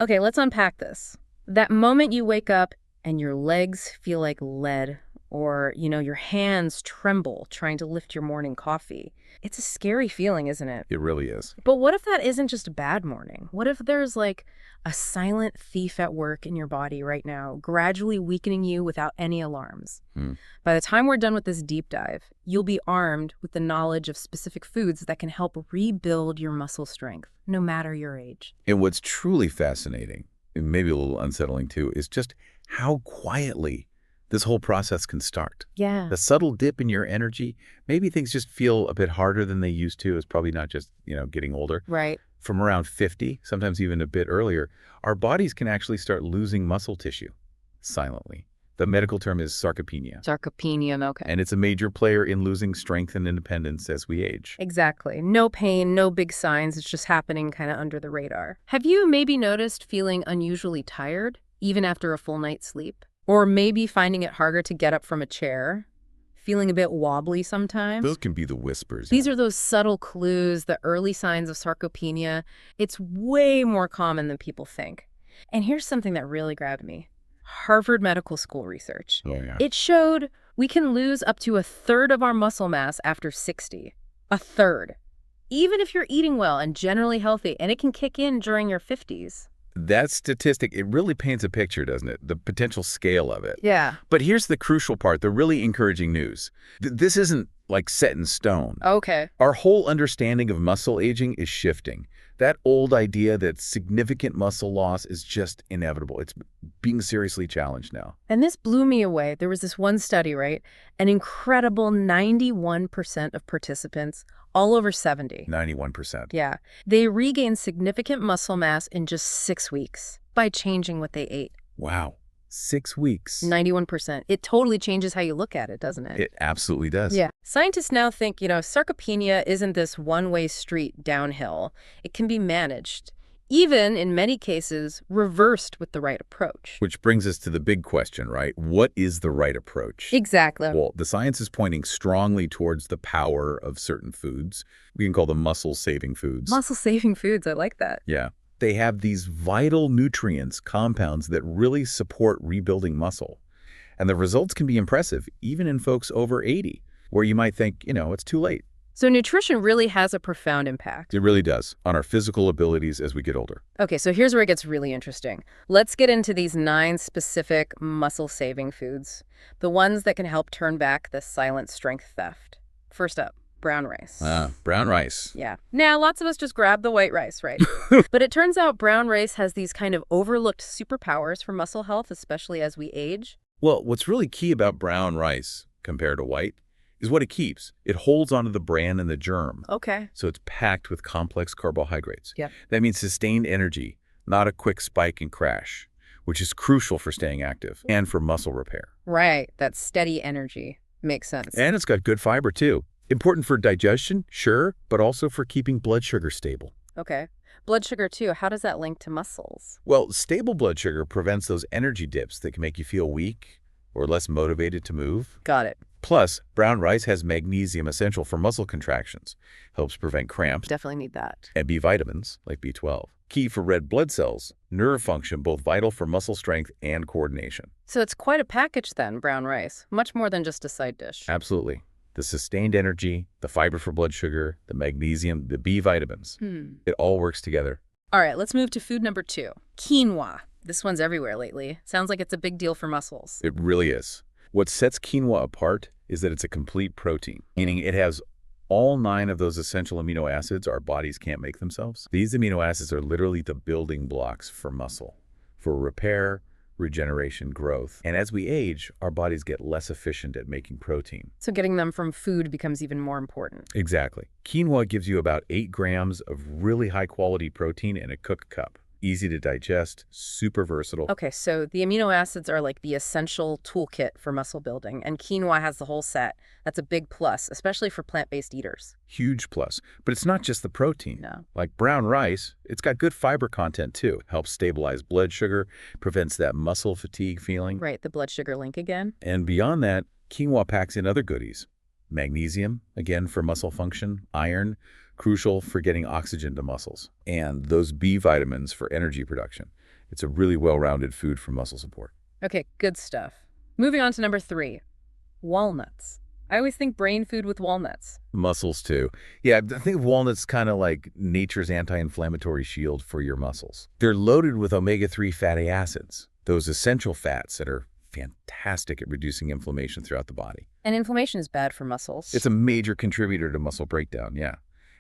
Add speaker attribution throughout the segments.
Speaker 1: Okay, let's unpack this. That moment you wake up and your legs feel like lead, or, your hands tremble trying to lift your morning coffee. It's a scary feeling, isn't it?
Speaker 2: It really is.
Speaker 1: But what if that isn't just a bad morning? What if there's like a silent thief at work in your body right now, gradually weakening you without any alarms?
Speaker 2: Hmm.
Speaker 1: By the time we're done with this deep dive, you'll be armed with the knowledge of specific foods that can help rebuild your muscle strength, no matter your age.
Speaker 2: And what's truly fascinating, and maybe a little unsettling too, is just how quietly this whole process can start.
Speaker 1: Yeah.
Speaker 2: The subtle dip in your energy, maybe things just feel a bit harder than they used to. It's probably not just, getting older.
Speaker 1: Right.
Speaker 2: From around 50, sometimes even a bit earlier, our bodies can actually start losing muscle tissue silently. The medical term is sarcopenia.
Speaker 1: Sarcopenia, okay.
Speaker 2: And it's a major player in losing strength and independence as we age.
Speaker 1: Exactly. No pain, no big signs. It's just happening kind of under the radar. Have you maybe noticed feeling unusually tired, even after a full night's sleep? Or maybe finding it harder to get up from a chair? Feeling a bit wobbly sometimes?
Speaker 2: Those can be the whispers.
Speaker 1: These are those subtle clues, the early signs of sarcopenia. It's way more common than people think. And here's something that really grabbed me. Harvard Medical School research.
Speaker 2: Oh, yeah.
Speaker 1: It showed we can lose up to a third of our muscle mass after 60. A third. Even if you're eating well and generally healthy, and it can kick in during your 50s.
Speaker 2: That statistic, it really paints a picture, doesn't it? The potential scale of it.
Speaker 1: Yeah.
Speaker 2: But here's the crucial part, the really encouraging news. This isn't like set in stone.
Speaker 1: Okay.
Speaker 2: Our whole understanding of muscle aging is shifting. That old idea that significant muscle loss is just inevitable. It's being seriously challenged now.
Speaker 1: And this blew me away. There was this one study, right? An incredible 91% of participants, all over 70.
Speaker 2: 91%.
Speaker 1: Yeah. They regained significant muscle mass in just 6 weeks by changing what they ate.
Speaker 2: Wow. 6 weeks.
Speaker 1: 91%. It totally changes how you look at it, doesn't it?
Speaker 2: It absolutely does.
Speaker 1: Yeah. Scientists now think, sarcopenia isn't this one-way street downhill. It can be managed, even in many cases reversed with the right approach.
Speaker 2: Which brings us to the big question, right? What is the right approach?
Speaker 1: Exactly.
Speaker 2: Well, the science is pointing strongly towards the power of certain foods. We can call them muscle-saving foods.
Speaker 1: Muscle-saving foods, I like that.
Speaker 2: Yeah. They have these vital nutrients, compounds that really support rebuilding muscle. And the results can be impressive, even in folks over 80, where you might think, it's too late.
Speaker 1: So nutrition really has a profound impact.
Speaker 2: It really does, on our physical abilities as we get older.
Speaker 1: Okay, so here's where it gets really interesting. Let's get into these 9 specific muscle-saving foods, the ones that can help turn back the silent strength theft. First up, brown rice.
Speaker 2: Brown rice.
Speaker 1: Yeah. Now, lots of us just grab the white rice, right? But it turns out brown rice has these kind of overlooked superpowers for muscle health, especially as we age.
Speaker 2: Well, what's really key about brown rice compared to white is what it keeps. It holds onto the bran and the germ.
Speaker 1: Okay.
Speaker 2: So it's packed with complex carbohydrates.
Speaker 1: Yep.
Speaker 2: That means sustained energy, not a quick spike and crash, which is crucial for staying active and for muscle repair.
Speaker 1: Right. That steady energy. Makes sense.
Speaker 2: And it's got good fiber, too. Important for digestion, sure, but also for keeping blood sugar stable.
Speaker 1: Okay. Blood sugar, too. How does that link to muscles?
Speaker 2: Well, stable blood sugar prevents those energy dips that can make you feel weak or less motivated to move.
Speaker 1: Got it.
Speaker 2: Plus, brown rice has magnesium essential for muscle contractions, helps prevent cramps,
Speaker 1: Definitely need that.
Speaker 2: and B vitamins, like B12. Key for red blood cells, nerve function, both vital for muscle strength and coordination.
Speaker 1: So it's quite a package then, brown rice. Much more than just a side dish.
Speaker 2: Absolutely. The sustained energy, the fiber for blood sugar, the magnesium, the B vitamins. It all works together.
Speaker 1: All right, let's move to food number 2. Quinoa. This one's everywhere lately. Sounds like it's a big deal for muscles.
Speaker 2: It really is. What sets quinoa apart is that it's a complete protein, meaning it has all 9 of those essential amino acids our bodies can't make themselves. These amino acids are literally the building blocks for muscle, for repair, regeneration, growth. And as we age, our bodies get less efficient at making protein.
Speaker 1: So getting them from food becomes even more important.
Speaker 2: Exactly. Quinoa gives you about 8 grams of really high-quality protein in a cooked cup. Easy to digest, super versatile.
Speaker 1: Okay, so the amino acids are like the essential toolkit for muscle building, and quinoa has the whole set. That's a big plus, especially for plant-based eaters.
Speaker 2: Huge plus. But it's not just the protein.
Speaker 1: No.
Speaker 2: Like brown rice, it's got good fiber content too. Helps stabilize blood sugar, prevents that muscle fatigue feeling.
Speaker 1: Right, the blood sugar link again.
Speaker 2: And beyond that, quinoa packs in other goodies. Magnesium, again for muscle function, iron, crucial for getting oxygen to muscles, and those B vitamins for energy production. It's a really well-rounded food for muscle support.
Speaker 1: Okay, good stuff. Moving on to number 3, walnuts. I always think brain food with walnuts.
Speaker 2: Muscles, too. Yeah, I think of walnuts kind of like nature's anti-inflammatory shield for your muscles. They're loaded with omega-3 fatty acids, those essential fats that are fantastic at reducing inflammation throughout the body.
Speaker 1: And inflammation is bad for muscles.
Speaker 2: It's a major contributor to muscle breakdown, yeah.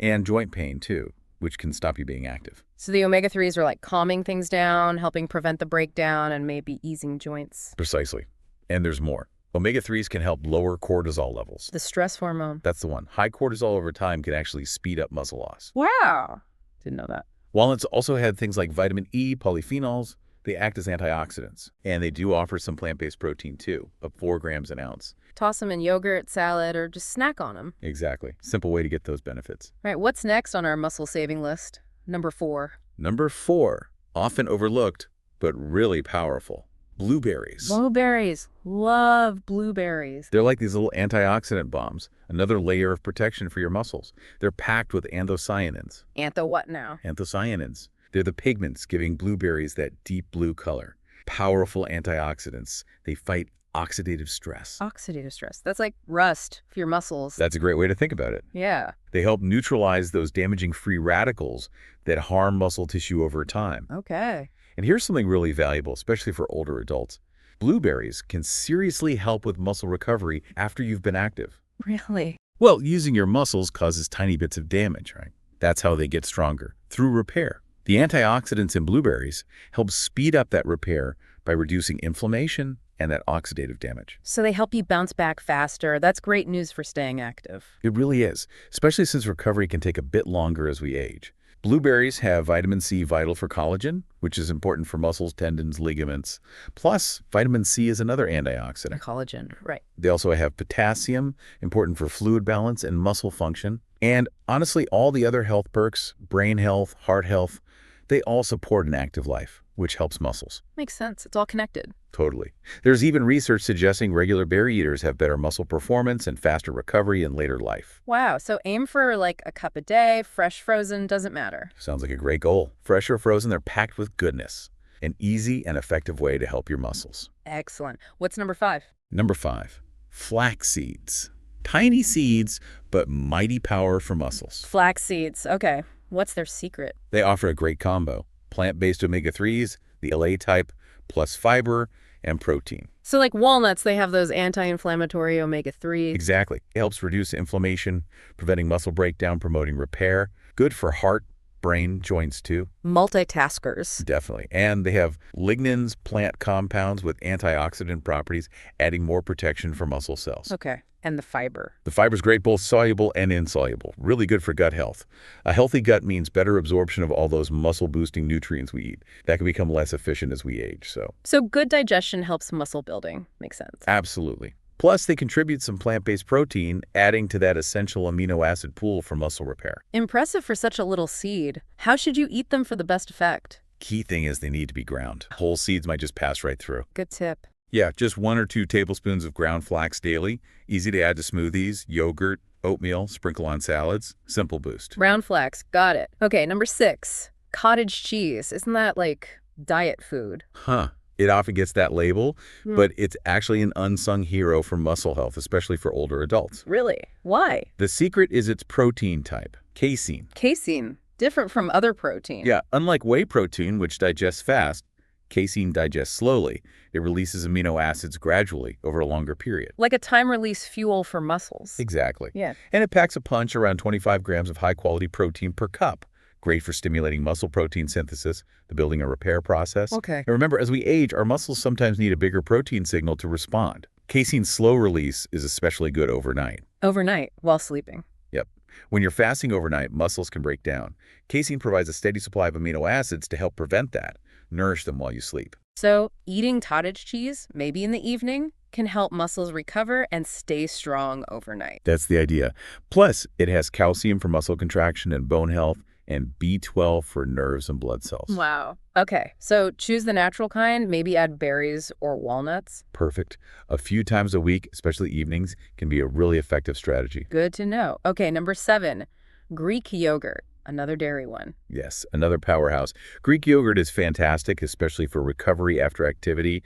Speaker 2: And joint pain, too, which can stop you being active.
Speaker 1: So the omega-3s are like calming things down, helping prevent the breakdown, and maybe easing joints.
Speaker 2: Precisely. And there's more. Omega-3s can help lower cortisol levels.
Speaker 1: The stress hormone.
Speaker 2: That's the one. High cortisol over time can actually speed up muscle loss.
Speaker 1: Wow. Didn't know that.
Speaker 2: Walnuts also had things like vitamin E, polyphenols. They act as antioxidants. And they do offer some plant-based protein, too, of 4 grams an ounce.
Speaker 1: Toss them in yogurt, salad, or just snack on them.
Speaker 2: Exactly. Simple way to get those benefits.
Speaker 1: All right, what's next on our muscle-saving list? Number 4.
Speaker 2: Number 4, often overlooked, but really powerful. Blueberries.
Speaker 1: Blueberries. Love blueberries.
Speaker 2: They're like these little antioxidant bombs, another layer of protection for your muscles. They're packed with anthocyanins.
Speaker 1: Antho what now?
Speaker 2: Anthocyanins. They're the pigments giving blueberries that deep blue color. Powerful antioxidants. They fight oxidative stress.
Speaker 1: Oxidative stress. That's like rust for your muscles.
Speaker 2: That's a great way to think about it.
Speaker 1: Yeah.
Speaker 2: They help neutralize those damaging free radicals that harm muscle tissue over time.
Speaker 1: Okay.
Speaker 2: And here's something really valuable, especially for older adults. Blueberries can seriously help with muscle recovery after you've been active.
Speaker 1: Really?
Speaker 2: Well, using your muscles causes tiny bits of damage, right? That's how they get stronger, through repair. The antioxidants in blueberries help speed up that repair by reducing inflammation and that oxidative damage.
Speaker 1: So they help you bounce back faster. That's great news for staying active.
Speaker 2: It really is, especially since recovery can take a bit longer as we age. Blueberries have vitamin C, vital for collagen, which is important for muscles, tendons, ligaments. Plus, vitamin C is another antioxidant.
Speaker 1: Collagen, right.
Speaker 2: They also have potassium, important for fluid balance and muscle function. And honestly, all the other health perks, brain health, heart health, they all support an active life, which helps muscles.
Speaker 1: Makes sense. It's all connected.
Speaker 2: Totally. There's even research suggesting regular berry eaters have better muscle performance and faster recovery in later life.
Speaker 1: Wow. So aim for like a cup a day, fresh, frozen, doesn't matter.
Speaker 2: Sounds like a great goal. Fresh or frozen, they're packed with goodness. An easy and effective way to help your muscles.
Speaker 1: Excellent. What's number 5?
Speaker 2: Number 5, flax seeds. Tiny seeds, but mighty power for muscles.
Speaker 1: Flax seeds. Okay. What's their secret?
Speaker 2: They offer a great combo. Plant-based omega-3s, the LA type, plus fiber and protein.
Speaker 1: So like walnuts, they have those anti-inflammatory omega-3s.
Speaker 2: Exactly. It helps reduce inflammation, preventing muscle breakdown, promoting repair. Good for heart, brain, joints too.
Speaker 1: Multitaskers.
Speaker 2: Definitely. And they have lignans, plant compounds with antioxidant properties, adding more protection for muscle cells.
Speaker 1: Okay. And the fiber.
Speaker 2: The fiber's great, both soluble and insoluble. Really good for gut health. A healthy gut means better absorption of all those muscle-boosting nutrients we eat. That can become less efficient as we age,
Speaker 1: So good digestion helps muscle building. Makes sense.
Speaker 2: Absolutely. Plus, they contribute some plant-based protein, adding to that essential amino acid pool for muscle repair.
Speaker 1: Impressive for such a little seed. How should you eat them for the best effect?
Speaker 2: Key thing is they need to be ground. Whole seeds might just pass right through.
Speaker 1: Good tip.
Speaker 2: Yeah, just 1 or 2 tablespoons of ground flax daily. Easy to add to smoothies, yogurt, oatmeal, sprinkle on salads. Simple boost.
Speaker 1: Brown flax. Got it. Okay, number 6. Cottage cheese. Isn't that like diet food?
Speaker 2: Huh. It often gets that label, but it's actually an unsung hero for muscle health, especially for older adults.
Speaker 1: Really? Why?
Speaker 2: The secret is its protein type, casein.
Speaker 1: Casein. Different from other protein.
Speaker 2: Yeah, unlike whey protein, which digests fast, casein digests slowly. It releases amino acids gradually over a longer period.
Speaker 1: Like a time-release fuel for muscles.
Speaker 2: Exactly.
Speaker 1: Yeah.
Speaker 2: And it packs a punch, around 25 grams of high-quality protein per cup. Great for stimulating muscle protein synthesis, the building and repair process.
Speaker 1: Okay.
Speaker 2: And remember, as we age, our muscles sometimes need a bigger protein signal to respond. Casein's slow release is especially good overnight.
Speaker 1: Overnight, while sleeping.
Speaker 2: Yep. When you're fasting overnight, muscles can break down. Casein provides a steady supply of amino acids to help prevent that. Nourish them while you sleep.
Speaker 1: So eating cottage cheese, maybe in the evening, can help muscles recover and stay strong overnight.
Speaker 2: That's the idea. Plus, it has calcium for muscle contraction and bone health, and B12 for nerves and blood cells.
Speaker 1: Wow. Okay, so choose the natural kind, maybe add berries or walnuts.
Speaker 2: Perfect. A few times a week, especially evenings, can be a really effective strategy.
Speaker 1: Good to know. Okay, number 7, Greek yogurt. Another dairy one.
Speaker 2: Yes, another powerhouse. Greek yogurt is fantastic, especially for recovery after activity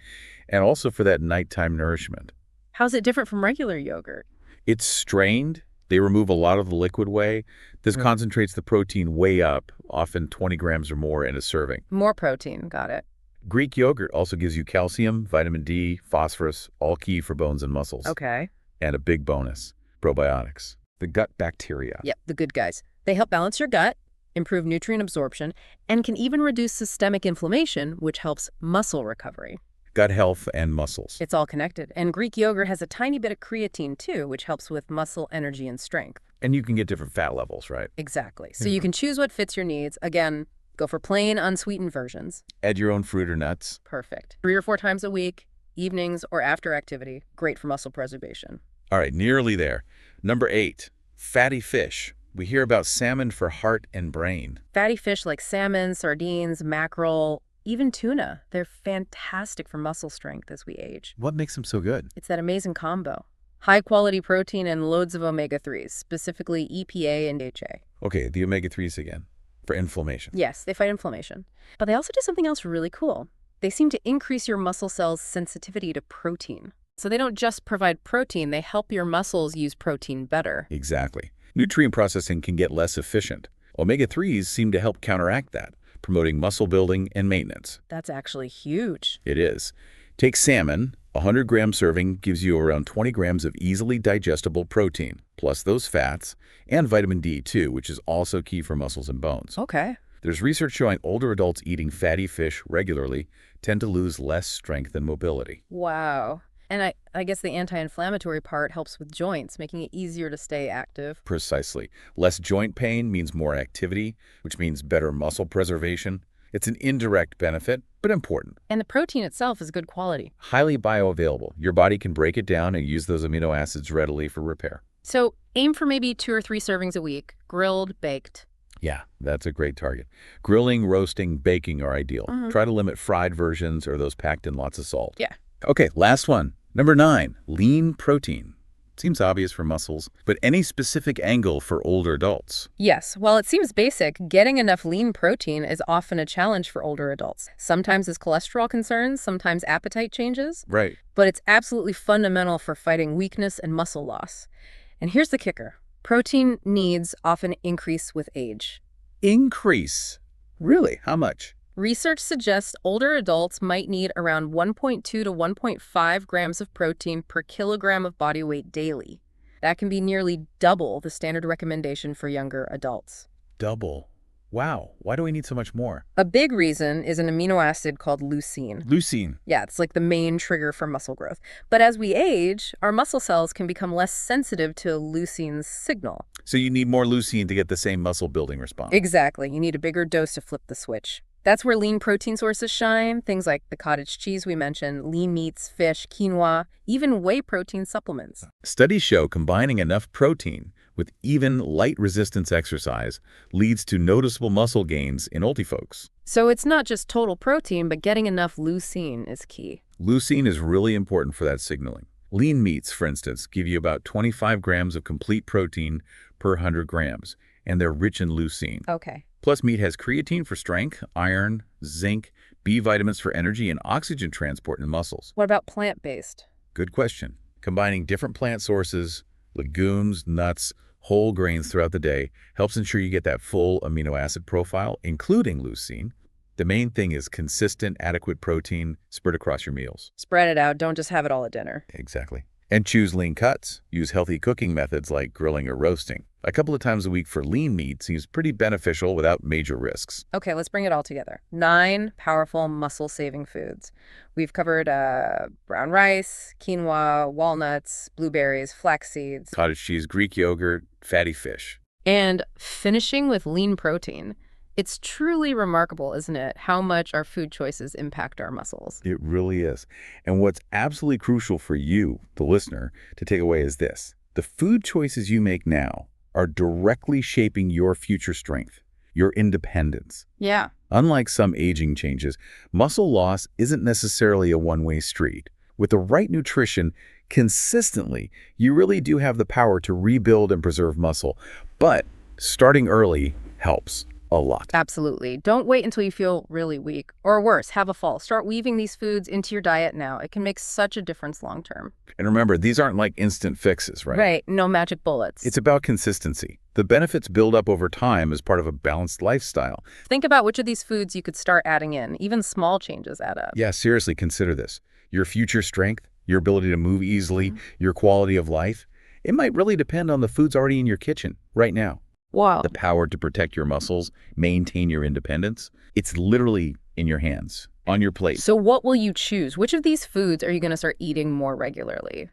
Speaker 2: and also for that nighttime nourishment.
Speaker 1: How's it different from regular yogurt?
Speaker 2: It's strained. They remove a lot of the liquid whey. This concentrates the protein way up, often 20 grams or more in a serving.
Speaker 1: More protein, got it.
Speaker 2: Greek yogurt also gives you calcium, vitamin D, phosphorus, all key for bones and muscles.
Speaker 1: Okay.
Speaker 2: And a big bonus, probiotics, the gut bacteria.
Speaker 1: Yep, the good guys. They help balance your gut, improve nutrient absorption, and can even reduce systemic inflammation, which helps muscle recovery.
Speaker 2: Gut health and muscles.
Speaker 1: It's all connected. And Greek yogurt has a tiny bit of creatine, too, which helps with muscle energy and strength.
Speaker 2: And you can get different fat levels, right?
Speaker 1: Exactly. So you can choose what fits your needs. Again, go for plain, unsweetened versions.
Speaker 2: Add your own fruit or nuts.
Speaker 1: Perfect. 3 or 4 times a week, evenings or after activity. Great for muscle preservation.
Speaker 2: All right, nearly there. Number 8, fatty fish. We hear about salmon for heart and brain.
Speaker 1: Fatty fish like salmon, sardines, mackerel, even tuna. They're fantastic for muscle strength as we age.
Speaker 2: What makes them so good?
Speaker 1: It's that amazing combo. High-quality protein and loads of omega-3s, specifically EPA and DHA.
Speaker 2: Okay, the omega-3s again, for inflammation.
Speaker 1: Yes, they fight inflammation. But they also do something else really cool. They seem to increase your muscle cells' sensitivity to protein. So they don't just provide protein, they help your muscles use protein better.
Speaker 2: Exactly. Nutrient processing can get less efficient. Omega-3s seem to help counteract that, promoting muscle building and maintenance.
Speaker 1: That's actually huge.
Speaker 2: It is. Take salmon. A 100-gram serving gives you around 20 grams of easily digestible protein, plus those fats, and vitamin D too, which is also key for muscles and bones.
Speaker 1: Okay.
Speaker 2: There's research showing older adults eating fatty fish regularly tend to lose less strength and mobility.
Speaker 1: Wow. And I guess the anti-inflammatory part helps with joints, making it easier to stay active.
Speaker 2: Precisely. Less joint pain means more activity, which means better muscle preservation. It's an indirect benefit, but important.
Speaker 1: And the protein itself is good quality.
Speaker 2: Highly bioavailable. Your body can break it down and use those amino acids readily for repair.
Speaker 1: So aim for maybe 2 or 3 servings a week, grilled, baked.
Speaker 2: Yeah, that's a great target. Grilling, roasting, baking are ideal. Try to limit fried versions or those packed in lots of salt.
Speaker 1: Yeah.
Speaker 2: Okay, last one. Number 9, lean protein. Seems obvious for muscles, but any specific angle for older adults?
Speaker 1: Yes, while it seems basic, getting enough lean protein is often a challenge for older adults. Sometimes it's cholesterol concerns, sometimes appetite changes.
Speaker 2: Right.
Speaker 1: But it's absolutely fundamental for fighting weakness and muscle loss. And here's the kicker. Protein needs often increase with age.
Speaker 2: Increase? Really? How much?
Speaker 1: Research suggests older adults might need around 1.2 to 1.5 grams of protein per kilogram of body weight daily. That can be nearly double the standard recommendation for younger adults.
Speaker 2: Double. Wow. Why do we need so much more?
Speaker 1: A big reason is an amino acid called leucine.
Speaker 2: Leucine.
Speaker 1: Yeah, it's like the main trigger for muscle growth. But as we age, our muscle cells can become less sensitive to leucine's signal.
Speaker 2: So you need more leucine to get the same muscle building response.
Speaker 1: Exactly. You need a bigger dose to flip the switch. That's where lean protein sources shine, things like the cottage cheese we mentioned, lean meats, fish, quinoa, even whey protein supplements.
Speaker 2: Studies show combining enough protein with even light resistance exercise leads to noticeable muscle gains in oldie folks.
Speaker 1: So it's not just total protein, but getting enough leucine is key.
Speaker 2: Leucine is really important for that signaling. Lean meats, for instance, give you about 25 grams of complete protein per 100 grams, and they're rich in leucine.
Speaker 1: Okay.
Speaker 2: Plus, meat has creatine for strength, iron, zinc, B vitamins for energy, and oxygen transport in muscles.
Speaker 1: What about plant-based?
Speaker 2: Good question. Combining different plant sources, legumes, nuts, whole grains throughout the day helps ensure you get that full amino acid profile, including leucine. The main thing is consistent, adequate protein spread across your meals.
Speaker 1: Spread it out. Don't just have it all at dinner.
Speaker 2: Exactly. And choose lean cuts. Use healthy cooking methods like grilling or roasting. A couple of times a week for lean meat seems pretty beneficial without major risks.
Speaker 1: Okay, let's bring it all together. 9 powerful muscle-saving foods. We've covered brown rice, quinoa, walnuts, blueberries, flax seeds.
Speaker 2: Cottage cheese, Greek yogurt, fatty fish.
Speaker 1: And finishing with lean protein. It's truly remarkable, isn't it, how much our food choices impact our muscles?
Speaker 2: It really is. And what's absolutely crucial for you, the listener, to take away is this. The food choices you make now are directly shaping your future strength, your independence.
Speaker 1: Yeah.
Speaker 2: Unlike some aging changes, muscle loss isn't necessarily a one-way street. With the right nutrition, consistently, you really do have the power to rebuild and preserve muscle. But starting early helps a lot.
Speaker 1: Absolutely. Don't wait until you feel really weak. Or worse, have a fall. Start weaving these foods into your diet now. It can make such a difference long term.
Speaker 2: And remember, these aren't like instant fixes, right?
Speaker 1: Right. No magic bullets.
Speaker 2: It's about consistency. The benefits build up over time as part of a balanced lifestyle.
Speaker 1: Think about which of these foods you could start adding in. Even small changes add up.
Speaker 2: Yeah, seriously, consider this. Your future strength, your ability to move easily, your quality of life, it might really depend on the foods already in your kitchen right now.
Speaker 1: Wow.
Speaker 2: The power to protect your muscles, maintain your independence, it's literally in your hands, on your plate.
Speaker 1: So what will you choose? Which of these foods are you going to start eating more regularly?